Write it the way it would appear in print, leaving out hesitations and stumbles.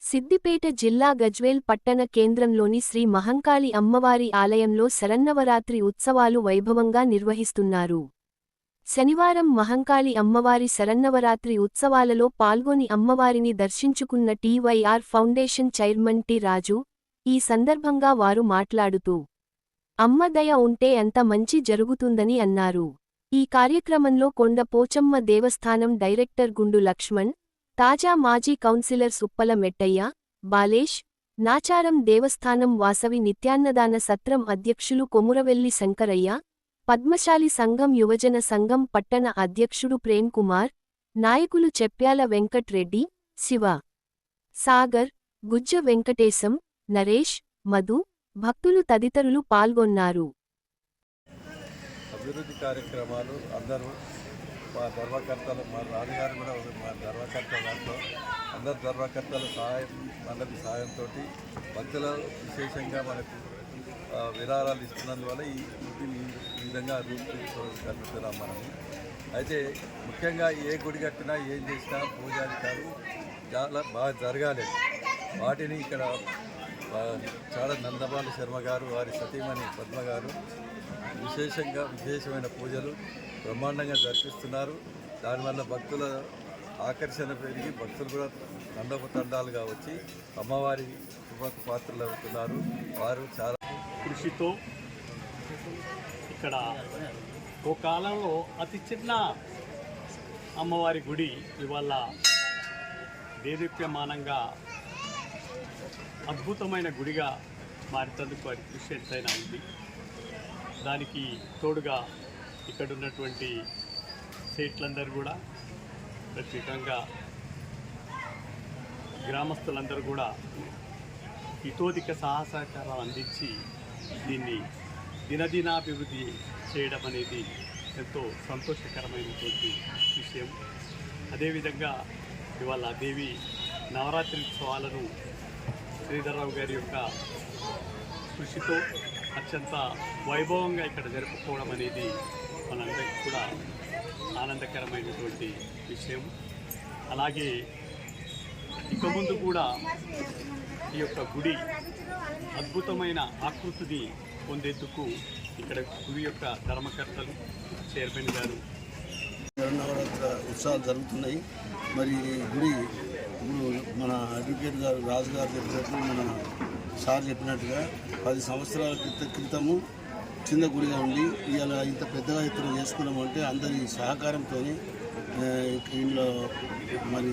సిద్దిపేట జిల్లా గజ్వేల్ పట్టణ కేంద్రంలోని శ్రీ మహంకాళి అమ్మవారి ఆలయంలో శరన్నవరాత్రి ఉత్సవాలు వైభవంగా నిర్వహిస్తున్నారు. శనివారం మహంకాళి అమ్మవారి శరన్నవరాత్రి ఉత్సవాలలో పాల్గొని అమ్మవారిని దర్శించుకున్న టీవైఆర్ ఫౌండేషన్ చైర్మన్ టి రాజు. ఈ సందర్భంగా వారు మాట్లాడుతూ అమ్మ దయ ఉంటే ఎంత మంచి జరుగుతుందని అన్నారు. ఈ కార్యక్రమంలో కొండ పోచమ్మ దేవస్థానం డైరెక్టర్ గుండు లక్ష్మణ్, తాజా మాజీ కౌన్సిలర్స్ ఉప్పల మెట్టయ్య, బాలేష్, నాచారం దేవస్థానం వాసవి నిత్యాన్నదాన సత్రం అధ్యక్షులు కొమురవెల్లి శంకరయ్య, పద్మశాలి సంఘం యువజన సంఘం పట్టణ అధ్యక్షుడు ప్రేమ్ కుమార్, నాయకులు చెప్యాల వెంకట్ రెడ్డి, శివ సాగర్, గుజ్జ వెంకటేశం, నరేష్, మధు, భక్తులు తదితరులు పాల్గొన్నారు. అభివృద్ధి కార్యక్రమాలు అందరూ మా ధర్మకర్తలు, మా నాన్నగారు కూడా మా ధర్మకర్త దాంట్లో అందరు ధర్మకర్తల సహాయం, మండలి సహాయంతో భక్తుల విశేషంగా మనకు విరాళాలు ఇస్తున్నందువల్ల ఈ విధంగా రూపుదిద్దుతున్నాం మనం. అయితే ముఖ్యంగా ఏ గుడి కట్టినా ఏం చేసినా పూజాధికారు చాలా బాగా జరగాలి. వాటిని ఇక్కడ చాలా నందబాల శర్మ గారు, వారి సతీమణి పద్మ గారు విశేషమైన పూజలు బ్రహ్మాండంగా జరిపిస్తున్నారు. దానివల్ల భక్తుల ఆకర్షణ పెరిగి భక్తులు కూడా తండోపతండాలుగా వచ్చి అమ్మవారి కృపకు పాత్రలు అవుతున్నారు. వారు చాలా కృషితో ఇక్కడ ఓ కాలంలో అతి చిన్న అమ్మవారి గుడి ఇవాళ దేదీప్యమానంగా అద్భుతమైన గుడిగా మారేందుకు వారి కృషి ఎంతైనా ఉంది. దానికి తోడుగా ఇక్కడ ఉన్నటువంటి సేట్లందరూ కూడా, ప్రత్యేకంగా గ్రామస్తులందరూ కూడా ఇతోధిక సహకారాలు అందించి దీన్ని దినదినాభివృద్ధి చేయడం అనేది ఎంతో సంతోషకరమైనటువంటి విషయం. అదేవిధంగా ఇవాళ దేవి నవరాత్రి ఉత్సవాలను శ్రీధర్రావు గారి యొక్క కృషితో అత్యంత వైభవంగా ఇక్కడ జరుపుకోవడం అనేది మనందరికీ కూడా ఆనందకరమైనటువంటి విషయం. అలాగే ఇక ముందు కూడా ఈ యొక్క గుడి అద్భుతమైన ఆకృతిని పొందేందుకు ఇక్కడ గుడి యొక్క ధర్మకర్తలు, చైర్మన్ గారు నవరాత్రి ఉత్సవాలు జరుగుతున్నాయి. మరి గుడి ఇప్పుడు మన అడ్వకేట్ గారు రాజు గారు చెప్పినట్టు, మన సార్ చెప్పినట్టుగా 10 సంవత్సరాల క్రితము చిన్న గుడిగా ఉండి ఇవాళ ఇంత పెద్దగా ఎత్తున చేసుకున్నామంటే అందరి సహకారంతో ఇంట్లో మరి